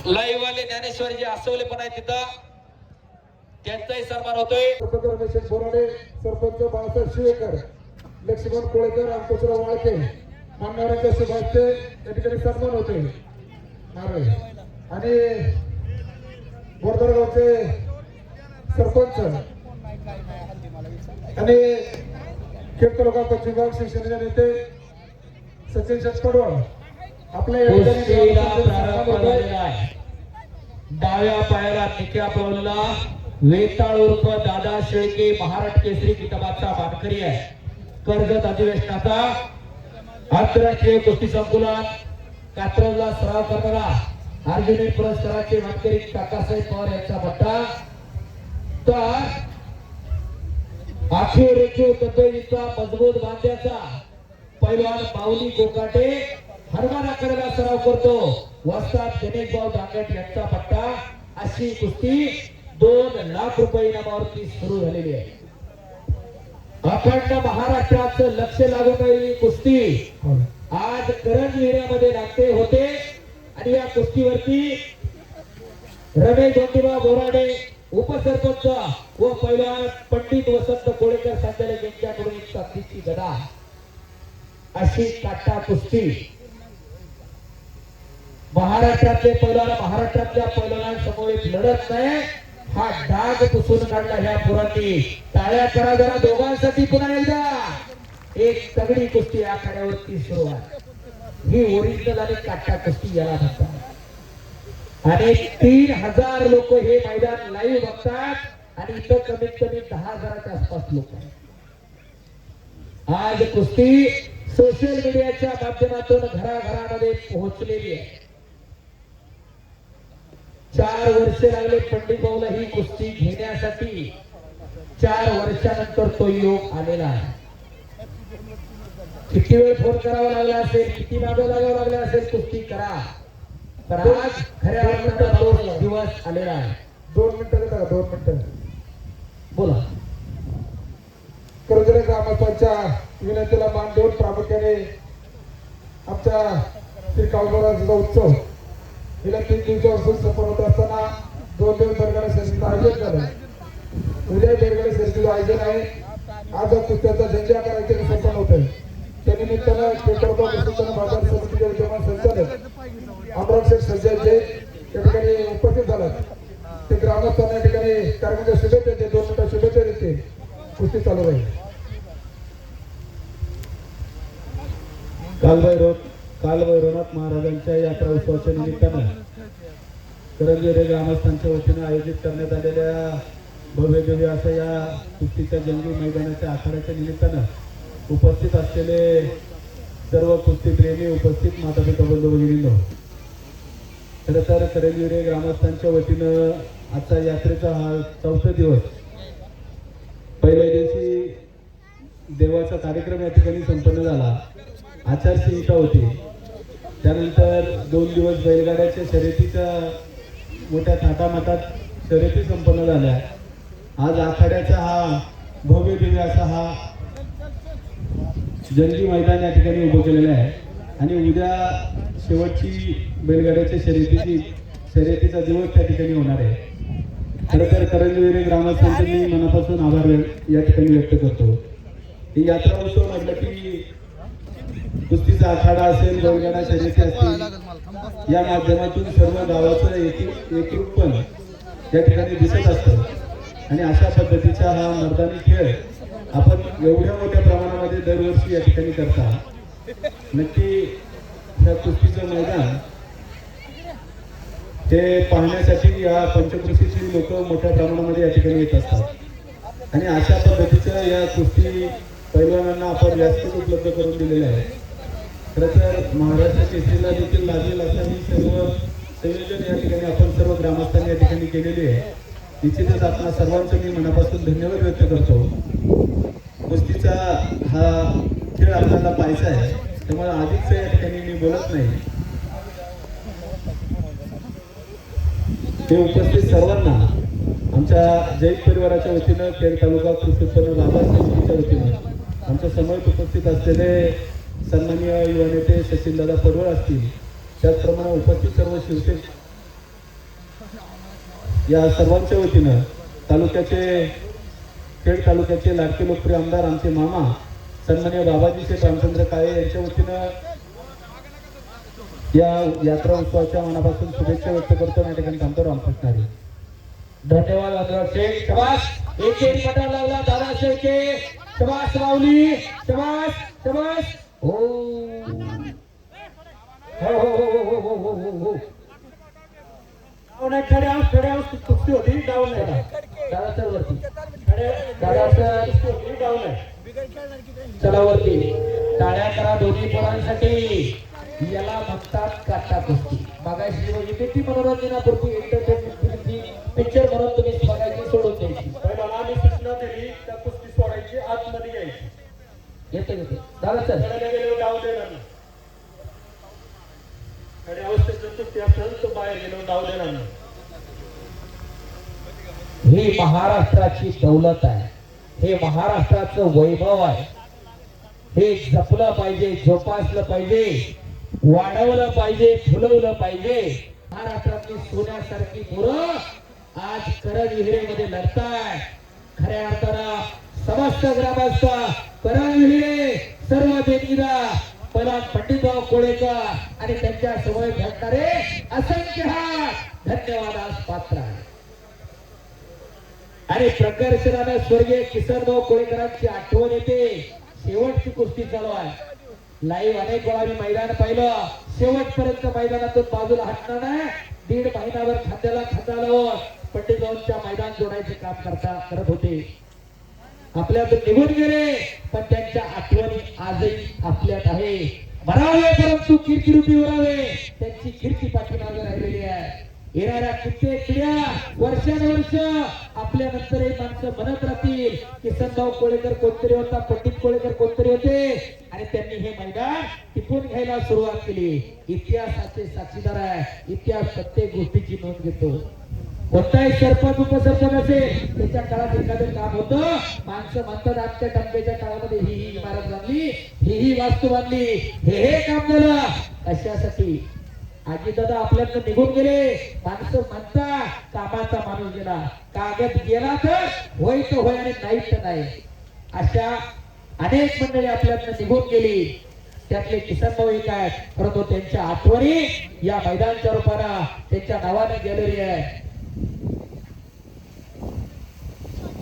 Live वाले ज्ञानेश्वरी जे आसवले पण आहे तिथं त्यांचाही सन्मान होतोय. रमेश बोराडे, सरपंच बाळासाहेब शिवेकर, लक्ष्मण कोळेकर, अंकुशराव वाळके मान्यवरांच्या शुभास्ते या ठिकाणी सन्मान होते. आणि बोरदरगावचे सरपंच आणि खेड तालुका पश्चिम विभाग शिवसेनेचे नेते सचिन शेटपडवळ आपल्या डाव्या पायाला निक्या पळवलेला वेताळ उर्फ दादा शेळके महाराष्ट्र केसरी किताबाचा मानकरी आहे. कर्जत अधिवेशनाचा आंतरराष्ट्रीय कुस्ती संकुलन कात्रजला सराव करणारा अर्जुनी पुरस्काराचे मानकरी काकासाहेब पवार यांचा बट्टा. तर आखीव रेखीव तत्वेचा मजबूत बांध्याचा पैलवान माऊली कोकाटे हरमानाकडे सराव करतो. वस्ताद गणेशभाऊ दांगट यांचा पट्टा. अशी कुस्ती 2 लाख रुपये इनामावरती सुरू झालेली आहे. अखंड महाराष्ट्राचं लक्ष लागून राहिलेली कुस्ती आज करंजविऱ्यामध्ये लागते होते. आणि या कुस्तीवरती रमेश धोंडीबा बोराडे उपसरपंच व पैलवान पंडित वसंत कोळेकर संचालक यांच्याकडून एक साथीची गदा. अशी काटा कुस्ती महाराष्ट्रातले पैलवान महाराष्ट्रातल्या पैलवानांसमोर लढत नाही. हा डाग पुसून काढला ह्या पुरांनी. टाळ्या करा जरा दोघांसाठी. पुन्हा एकदा एक तगडी कुस्ती आखाड्यावरती सुरू आहे. ही ओरिजिनल आणि काटा कुस्ती याला म्हणतात. आणि 3000 लोक हे मैदान लाईव्ह बघतात आणि इथं कमीत कमी 10,000च्या आसपास लोक आहेत. आज कुस्ती सोशल मीडियाच्या माध्यमातून घराघरामध्ये पोहोचलेली आहे. 4 वर्ष लागले पंडित भाऊला ही कुस्ती घेण्यासाठी. 4 वर्षानंतर तो योग आलेला आहे. किती वेळ फोन करावा लागला असेल, किती मागं लागावं लागला असेल कुस्ती करा. तर आज खऱ्या अर्थानं तो दिवस आलेला आहे. 2 मिनिटं देता का? 2 मिनिटं बोला. करंजरे ग्रामस्थांच्या विनंतीला मान देऊन प्रामुख्याने आमच्या श्री काळभैरवाचा उत्सव गेल्या 3 दिवसापासून संपन्न होत असताना 2 दिवस बैलगाडा शर्यतीचं आयोजन झालं. उद्या बैलगाडा शर्यतीचं आयोजन आहे. आज कुस्त्याचा जंजा करायचे संपन्न होत आहे. त्यानिमित्तानं बाजार समितीचे विद्यमान संचालक अमराव शेख सज्जाचे या ठिकाणी उपस्थित झालात. ते ग्रामस्थांना या ठिकाणी कार्यक्रमाच्या शुभेच्छा देते. 2 मिनिटं शुभेच्छा देते. कुस्ती चालू राहील. कालभैरवनाथ महाराजांच्या यात्रा उत्सवाच्या निमित्तानं करंजरे ग्रामस्थांच्या वतीनं आयोजित करण्यात आलेल्या भव्य अशा या कुस्तीच्या जंगी मैदानाच्या आखाड्याच्या निमित्तानं उपस्थित असलेले सर्व कुस्तीप्रेमी, उपस्थित माता पिता बंधू भगिनींनो, खरं तर करंजरे ग्रामस्थांच्या वतीनं आजचा यात्रेचा हा 4था दिवस. पहिल्या दिवशी देवाचा कार्यक्रम या ठिकाणी संपन्न झाला. आचारसंहिता होती. त्यानंतर 2 दिवस बैलगाड्याच्या शर्यतीच्या मोठ्या थाटामाटात शर्यती संपन्न झाल्या. आज आखाड्याचा हा भव्य असा हा जंगी मैदान या ठिकाणी उभं केलेलं आहे. आणि उद्या शेवटची बैलगाड्याच्या शर्यतीचा दिवस त्या ठिकाणी होणार आहे. खरं तर करंजविरे ग्रामस्थांचे मी मनापासून आभार या ठिकाणी व्यक्त करतो. ही यात्रा उत्सव म्हटलं की कुस्तीचा आखाडा असेल, बैलगाडा शर्यती असतील, या माध्यमातून सर्व गावाचं एकरूपपण या ठिकाणी दिसत असतं. आणि अशा पद्धतीचा हा मैदानी खेळ आपण एवढ्या मोठ्या प्रमाणामध्ये दरवर्षी या ठिकाणी करता. नक्की या कुस्तीचं मैदान ते पाहण्यासाठी या पंचक्रोशीतील लोक मोठ्या प्रमाणामध्ये या ठिकाणी येत असतात. आणि अशा पद्धतीचं या कुस्ती पैलवानांना आपण व्यासपीठ उपलब्ध करून दिलेलं आहे. खरं तर महाराष्ट्र केसरीला देखील लागेल असं ही सर्व संयोजन या ठिकाणी आपण सर्व ग्रामस्थांनी या ठिकाणी केलेली आहे. निश्चितच आपल्या सर्वांचं मी मनापासून धन्यवाद व्यक्त करतो. कुस्तीचा हा खेळ आपल्याला पाहायचा आहे, त्यामुळे आधीच या ठिकाणी मी बोलत नाही. ते उपस्थित सर्वांना आमच्या जैन परिवाराच्या वतीनं, खेड तालुका कृषी उत्पन्न बाजार समितीच्या वतीनं आमच्या समोर उपस्थित असलेले सन्माननीय युवा नेते सचिनदादा पडवळ असतील, त्याचप्रमाणे उपस्थित सर्व शिवसैनिक या सर्वांच्या वतीनं खेड तालुक्याचे लाडके लोकप्रिय आमदार आमचे मामा सन्माननीय बाबाजी शेठ रामचंद्र काळे यांच्या वतीनं या यात्रा उत्सवाच्या मनापासून शुभेच्छा व्यक्त करतो. या ठिकाणी थांबतो. रामकृष्ण हरी. धन्यवाद अनुराग शेठ. शबास. एक पटा लागला दादा शेळके. शबास माऊली. शबास शबास. हो हो हो हो हो हो हो हो. खड्या कुस्ती होती. डाऊन आहे दादा सर वरती. दादा सर डाऊन आहे. चला वरती. टाळ्या करा दोन्ही पोरांसाठी. याला म्हणतात काटा कुस्ती. मागाशी किती मनोरंजनापुरती एंटरटेनमेंटची पिक्चर म्हणून तुम्ही बघायची सोडून द्यायची. पहिला आम्ही सूचना दिली त्या कुस्ती सोडायची आतमध्ये यायची. येते दादा सर डाव देणार नाही. आणि अवस्थेत जर कुस्ती असेल तर बाहेर गेलो डाव देणार नाही. ही महाराष्ट्राची दौलत आहे. हे महाराष्ट्राचं वैभव आहे. हे जपलं पाहिजे, जोपासलं पाहिजे, वाढवलं पाहिजे, फुलवलं पाहिजे. महाराष्ट्रातली सोन्यासारखी मुलं आज करड विहिरेमध्ये लढताय. खऱ्या अर्थानं समस्त ग्रामस्थ करड विहिरे सर्व देणगीदार पहिला पंडितराव कोळेकर आणि त्यांच्या समोर घडणारे असंख्य हात धन्यवादास पात्र आहे. आणि प्रकर्षणाने स्वर्गीय किसनभाऊ कोळेकरांची आठवण येते. शेवटची कुस्ती चालू आहे. लाईव्ह अनेक वेळा मी मैदान पाहिलं. शेवटपर्यंत मैदानातून बाजूला हटणार नाही. 1.5 महिनाभर खांद्याला खांदा लावून पंडितरावांच्या मैदान जोडायचे काम करत होते. आपल्यातून निघून गेले पण त्यांच्या आठवणी आजही आपल्यात आहे. मरावे परंतु कीर्तिरूपी उरावे. त्यांची कीर्ती पाठीमागे राहिलेली आहे. येणाऱ्या कित्येक पिढ्या वर्षानुवर्ष आपल्या नंतरही माणसं म्हणत राहतील किसनभाऊ कोळेकर कोणतरी होता, पंडित कोळेकर कोणतरी होते आणि त्यांनी हे मैदान टिपून घ्यायला सुरुवात केली. इतिहासाचे साक्षीदार आहे. इतिहास प्रत्येक गोष्टीची नोंद घेतो. कोणताही सरपंच उपसरपंच असेल त्याच्या काळात एखादं काम होतं. माणसं म्हणतात आजच्या टप्प्याच्या काळामध्ये ही इमारत बांधली, ही वास्तू बांधली, हे काम झालं. अशासाठी आजी दादा आपल्यातनं निघून गेले. माणसं म्हणतात कामाचा माणूस गेला. कागद गेला तर होय तर होय आणि नाही तर नाही. अशा अनेक मंडळी आपल्यातनं निघून गेली. त्यातले किसनभाऊ एक आहेत. परंतु त्यांच्या आठवणी या मैदानाच्या रूपानं त्यांच्या नावाने गॅलरी आहे.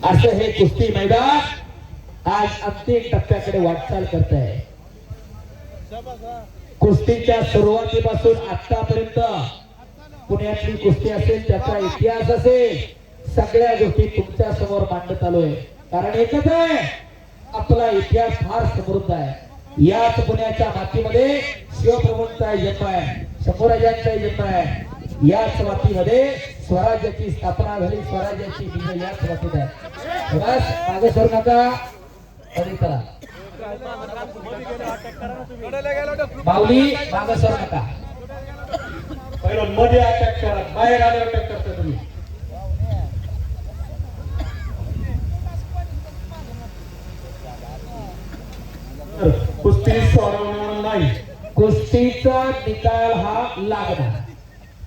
असं हे कुस्ती मैदान आज अंतिम टप्प्याकडे वाटचाल करत आहे. कुस्तीच्या सुरुवातीपासून आतापर्यंत पुण्यातली कुस्ती असेल, त्याचा इतिहास असेल, सगळ्या गोष्टी तुमच्या समोर मांडत आलोय. कारण एकच आहे, आपला इतिहास फार समृद्ध आहे. याच पुण्याच्या मातीमध्ये शिवप्रभूंचा जन्म आहे, शंभूराजांचा जन्म आहे. याच मातीमध्ये स्वराज्याची स्थापना झाली. स्वराज्याची बीज याच मातीत आहे. बस मागे सरू नका. करा बावली मागे सरू नका. पहिलं मध्ये अटॅक करा, बाहेर आल्यावर अटॅक करता तुम्ही. कुस्ती सोडवणार नाही. कुस्तीचा निकाल हा लागणार.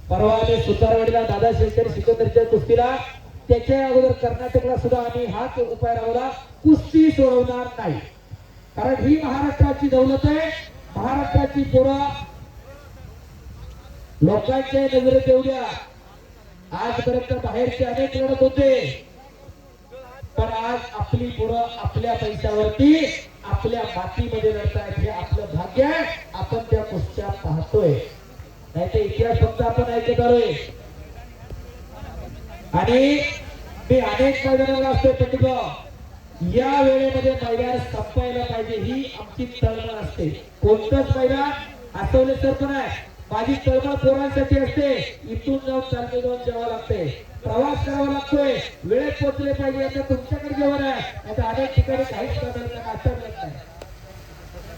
परवा मी सुतारवाडीला दादा शेळकर सिकंदरच्या कुस्तीला, त्याच्या अगोदर कर्नाटकला सुद्धा आम्ही हाच उपाय राबवला. कुस्ती सोडवणार नाही. कारण ही महाराष्ट्राची दौलत आहे. महाराष्ट्राची पोरं लोकांच्या नजरेत येऊ द्या. आजपर्यंत बाहेरचे अनेक लढत होते, पण आज आपली पोरं आपल्या पैशावरती आपल्या मातीमध्ये लढतायत. हे आपलं भाग्य आहे. आपण त्या कुस्त्या पाहतोय. नाही तर इतिहास फक्त आपण ऐकत आलोय. आणि मी अनेक मैदानाला असतोय पंडितराव, या वेळेमध्ये मैदान संपायला पाहिजे ही आमची तळमळ असते. कोणतंच मैदान आठवले तर पण आहे. माझी तळमळ पोरांसाठी असते. इथून जाऊन चालते जाऊन जेवावं लागते, प्रवास करावा लागतोय, वेळेत पोहोचले पाहिजे. आता तुमच्याकडे जेवण आहे, आता अनेक ठिकाणी काहीच करण्याचा नाश्ता मिळत नाही.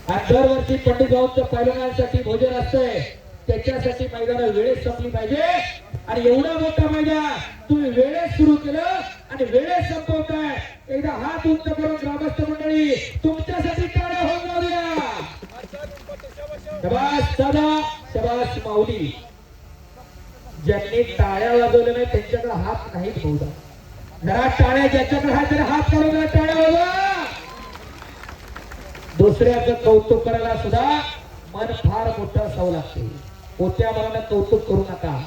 आणि दरवर्षी पंडितरावांच्या पैलवानांसाठी भोजन असतंय. त्याच्यासाठी मैदान वेळेत संपली पाहिजे. आणि एवढा मोठा मैदान तुम्ही वेळेत सुरू केलं आणि वेळेत संपवताय. एकदा हात उंच करून ग्रामस्थ मंडळी तुमच्यासाठी टाळ्या होऊन जाऊ द्या. शाबास दादा. शबास माऊली. ज्यांनी टाळ्या वाजवल्या नाही त्यांच्याकडे हात नाहीत बहुधा. जरा टाळ्या ज्याच्याकडे हात जरा हात काढून जरा टाळ्या वाजवा. दुसऱ्याचं कौतुक करायला सुद्धा मन फार मोठं असावं लागते. मोठ्या मनानं कौतुक करू नका.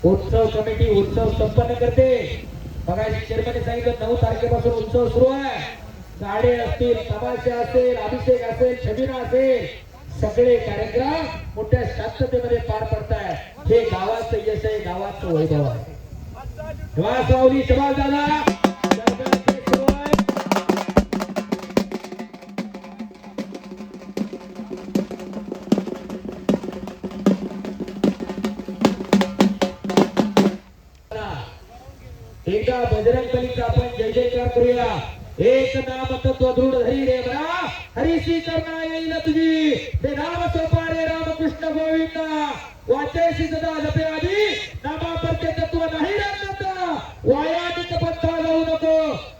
उत्सव कमिटी उत्सव संपन्न करते. बघा चेअरमॅनने सांगितलं 9 तारखेपासून उत्सव सुरू आहे. गाडे असतील, तमाशे असेल, अभिषेक असेल, छबिना असेल, सगळे कार्यक्रम मोठ्या शांततेमध्ये पार पडतायत. हे गावाचं यश आहे, गावाचं वैभव आहे. शबास माऊली, शबास दादा. जगदीश सुरू आहे. एकदा बजरंग बलीचा आपण जय जयकार करूया. एक नाम तत्व दृढ धरी रे बरा, हरीशी करना येईल तुझी. ते नाम सोपारे रामकृष्ण गोविंद, वाचेशी सदा जपे आधी, नामा परते तत्व नाही राहता. वायानिक पत्ता जाऊ नको.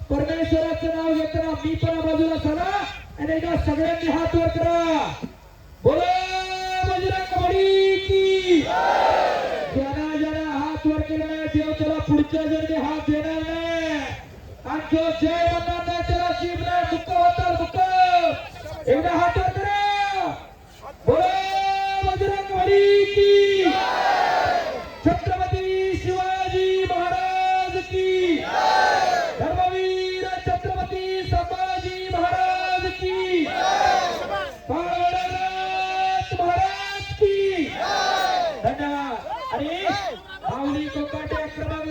परमेश्वराचं नाव घेताना मी पण बाजूला सरा आणि एकदा सगळ्यांनी हात वर करा. बोलो बजरंग बली की. ज्यांना ज्यांना हात वर केला नाही देव त्याला पुढच्या जन्मी हात देणार नाही. आणि जो जय म्हणणार नाही त्याला जीभ नाही, मुक्क होतात मुक्क. एकदा हात वर करा. बोलो बजरंग बली की. छत्रपती शिवाजी महाराज की. धर्मवीर छत्रपती संभाजी महाराज की. महाराज महाराज की. धन्यवाद. आणि माऊली कोकाटे क्रमांक